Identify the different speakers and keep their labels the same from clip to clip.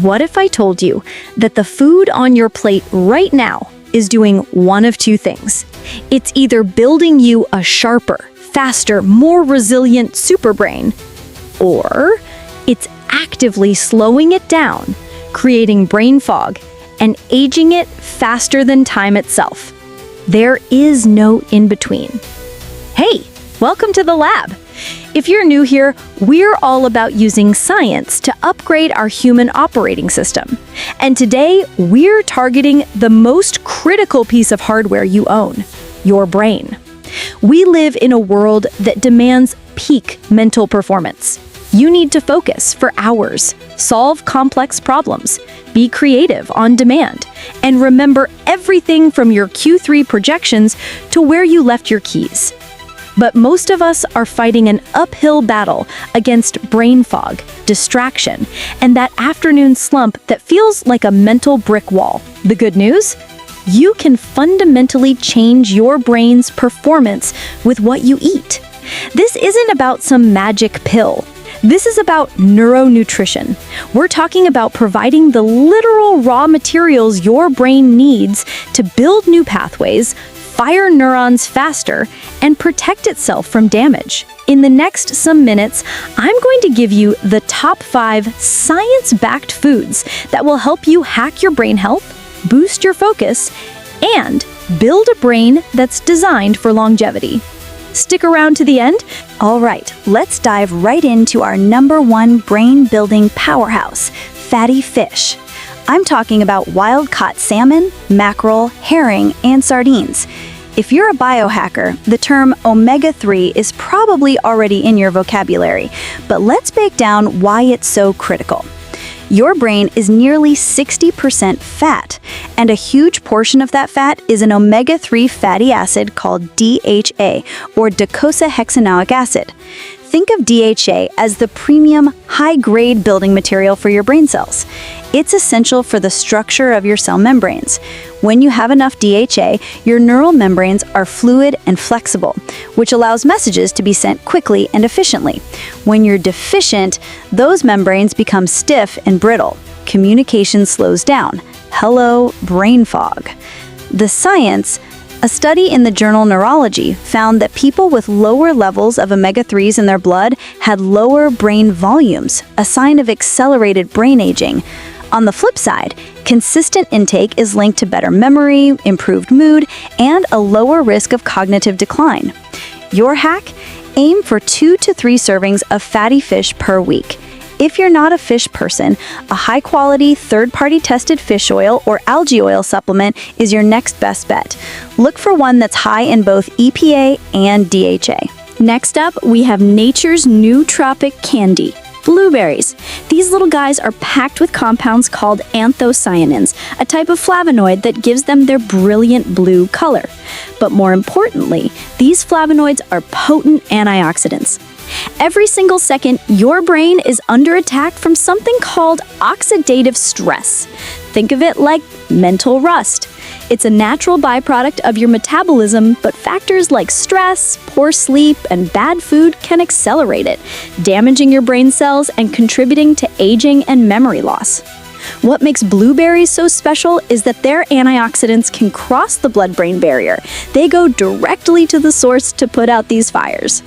Speaker 1: What if I told you that the food on your plate right now is doing one of two things? It's either building you a sharper, faster, more resilient superbrain, or it's actively slowing it down, creating brain fog, and aging it faster than time itself. There is no in-between. Hey, welcome to the lab. If you're new here, we're all about using science to upgrade our human operating system. And today, we're targeting the most critical piece of hardware you own, your brain. We live in a world that demands peak mental performance. You need to focus for hours, solve complex problems, be creative on demand, and remember everything from your Q3 projections to where you left your keys. But most of us are fighting an uphill battle against brain fog, distraction, and that afternoon slump that feels like a mental brick wall. The good news? You can fundamentally change your brain's performance with what you eat. This isn't about some magic pill. This is about neuronutrition. We're talking about providing the literal raw materials your brain needs to build new pathways, fire neurons faster, and protect itself from damage. In the next some minutes, I'm going to give you the top 5 science-backed foods that will help you hack your brain health, boost your focus, and build a brain that's designed for longevity. Stick around to the end.
Speaker 2: All right, let's dive right into our #1 brain-building powerhouse, fatty fish. I'm talking about wild-caught salmon, mackerel, herring, and sardines. If you're a biohacker, the term omega-3 is probably already in your vocabulary, but let's break down why it's so critical. Your brain is nearly 60% fat, and a huge portion of that fat is an omega-3 fatty acid called DHA, or docosahexaenoic acid. Think of DHA as the premium, high-grade building material for your brain cells. It's essential for the structure of your cell membranes. When you have enough DHA, your neural membranes are fluid and flexible, which allows messages to be sent quickly and efficiently. When you're deficient, those membranes become stiff and brittle. Communication slows down. Hello, brain fog. The science: a study in the journal Neurology found that people with lower levels of omega-3s in their blood had lower brain volumes, a sign of accelerated brain aging. On the flip side, consistent intake is linked to better memory, improved mood, and a lower risk of cognitive decline. Your hack? Aim for 2 to 3 servings of fatty fish per week. If you're not a fish person, a high-quality, third-party tested fish oil or algae oil supplement is your next best bet. Look for one that's high in both EPA and DHA.
Speaker 1: Next up, we have nature's new tropic candy, blueberries. These little guys are packed with compounds called anthocyanins, a type of flavonoid that gives them their brilliant blue color. But more importantly, these flavonoids are potent antioxidants. Every single second, your brain is under attack from something called oxidative stress. Think of it like mental rust. It's a natural byproduct of your metabolism, but factors like stress, poor sleep, and bad food can accelerate it, damaging your brain cells and contributing to aging and memory loss. What makes blueberries so special is that their antioxidants can cross the blood-brain barrier. They go directly to the source to put out these fires.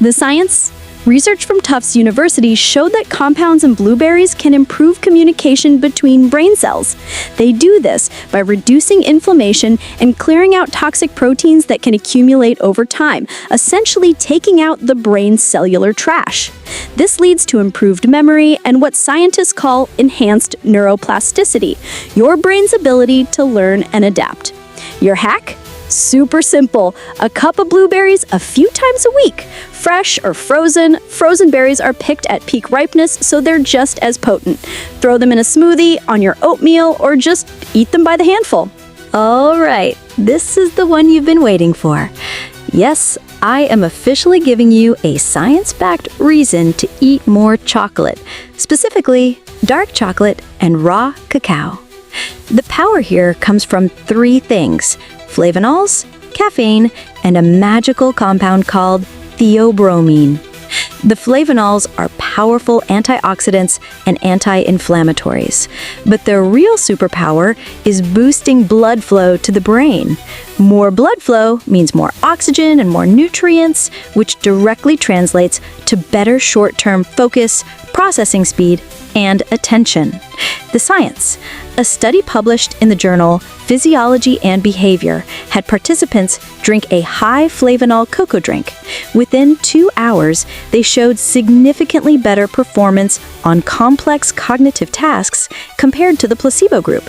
Speaker 1: The science? Research from Tufts University showed that compounds in blueberries can improve communication between brain cells. They do this by reducing inflammation and clearing out toxic proteins that can accumulate over time, essentially taking out the brain's cellular trash. This leads to improved memory and what scientists call enhanced neuroplasticity, your brain's ability to learn and adapt. Your hack? Super simple. A cup of blueberries a few times a week. Fresh or frozen. Frozen berries are picked at peak ripeness, so they're just as potent. Throw them in a smoothie, on your oatmeal, or just eat them by the handful. All right, this is the one you've been waiting for. Yes, I am officially giving you a science-backed reason to eat more chocolate, specifically dark chocolate and raw cacao. The power here comes from 3 things: flavonols, caffeine, and a magical compound called theobromine. The flavonols are powerful antioxidants and anti-inflammatories, but their real superpower is boosting blood flow to the brain. More blood flow means more oxygen and more nutrients, which directly translates to better short-term focus, processing speed, and attention. The science. A study published in the journal Physiology and Behavior had participants drink a high flavonol cocoa drink. Within 2 hours, they showed significantly better performance on complex cognitive tasks compared to the placebo group.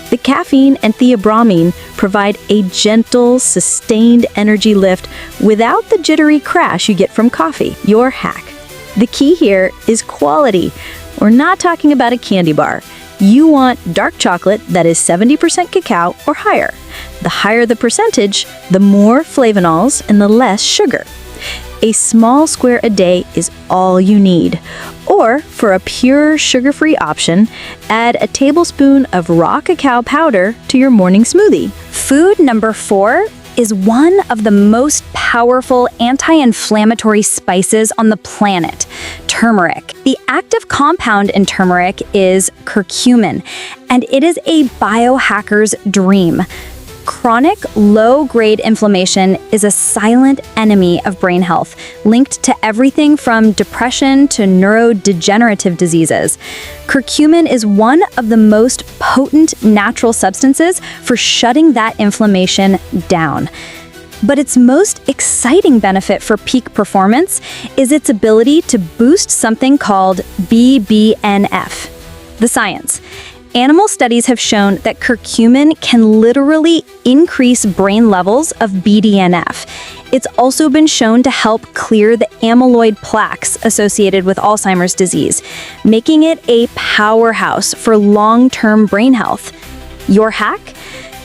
Speaker 1: The caffeine and theobromine provide a gentle, sustained energy lift without the jittery crash you get from coffee. Your hack. The key here is quality. We're not talking about a candy bar. You want dark chocolate that is 70% cacao or higher. The higher the percentage, the more flavonols and the less sugar. A small square a day is all you need. Or, for a pure sugar-free option, add a tablespoon of raw cacao powder to your morning smoothie.
Speaker 2: Food number 4 is one of the most powerful anti-inflammatory spices on the planet, turmeric. The active compound in turmeric is curcumin, and it is a biohacker's dream. Chronic, low-grade inflammation is a silent enemy of brain health, linked to everything from depression to neurodegenerative diseases. Curcumin is one of the most potent natural substances for shutting that inflammation down. But its most exciting benefit for peak performance is its ability to boost something called BBNF. The science. Animal studies have shown that curcumin can literally increase brain levels of BDNF. It's also been shown to help clear the amyloid plaques associated with Alzheimer's disease, making it a powerhouse for long-term brain health. Your hack?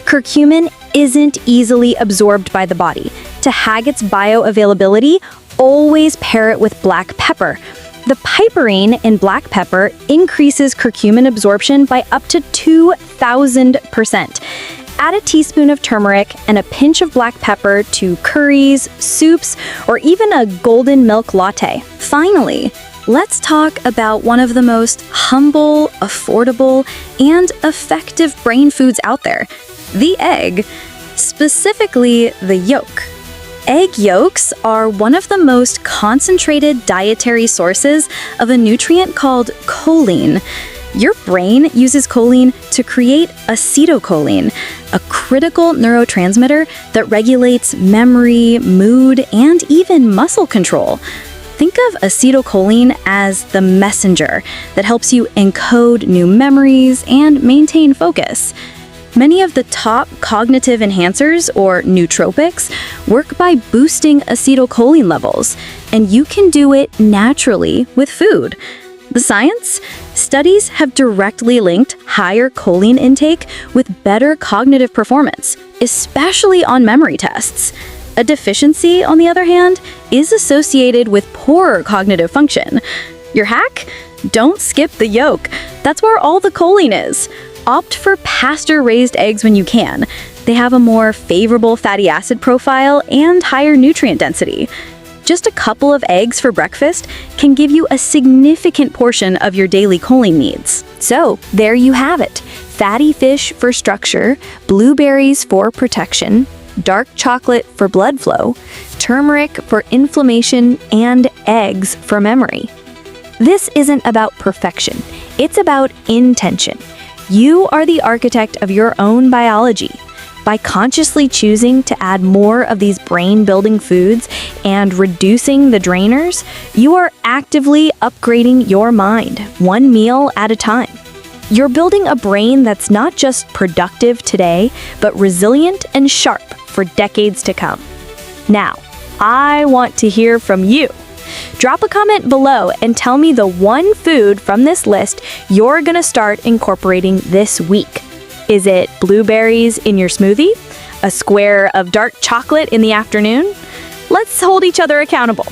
Speaker 2: Curcumin isn't easily absorbed by the body. To hack its bioavailability, always pair it with black pepper. The piperine in black pepper increases curcumin absorption by up to 2,000%. Add a teaspoon of turmeric and a pinch of black pepper to curries, soups, or even a golden milk latte. Finally, let's talk about one of the most humble, affordable, and effective brain foods out there, the egg, specifically the yolk. Egg yolks are one of the most concentrated dietary sources of a nutrient called choline. Your brain uses choline to create acetylcholine, a critical neurotransmitter that regulates memory, mood, and even muscle control. Think of acetylcholine as the messenger that helps you encode new memories and maintain focus. Many of the top cognitive enhancers, or nootropics, work by boosting acetylcholine levels, and you can do it naturally with food. The science? Studies have directly linked higher choline intake with better cognitive performance, especially on memory tests. A deficiency, on the other hand, is associated with poorer cognitive function. Your hack? Don't skip the yolk. That's where all the choline is. Opt for pasture-raised eggs when you can. They have a more favorable fatty acid profile and higher nutrient density. Just a couple of eggs for breakfast can give you a significant portion of your daily choline needs. So, there you have it. Fatty fish for structure, blueberries for protection, dark chocolate for blood flow, turmeric for inflammation, and eggs for memory. This isn't about perfection. It's about intention. You are the architect of your own biology. By consciously choosing to add more of these brain-building foods and reducing the drainers, you are actively upgrading your mind, one meal at a time. You're building a brain that's not just productive today, but resilient and sharp for decades to come. Now, I want to hear from you. Drop a comment below and tell me the one food from this list you're gonna start incorporating this week. Is it blueberries in your smoothie? A square of dark chocolate in the afternoon? Let's hold each other accountable.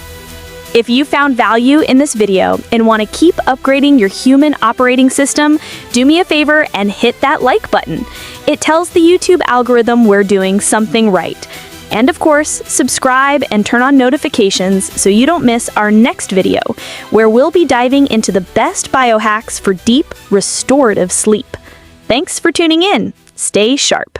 Speaker 2: If you found value in this video and want to keep upgrading your human operating system, do me a favor and hit that like button. It tells the YouTube algorithm we're doing something right.
Speaker 1: And of course, subscribe and turn on notifications so you don't miss our next video, where we'll be diving into the best biohacks for deep, restorative sleep. Thanks for tuning in. Stay sharp.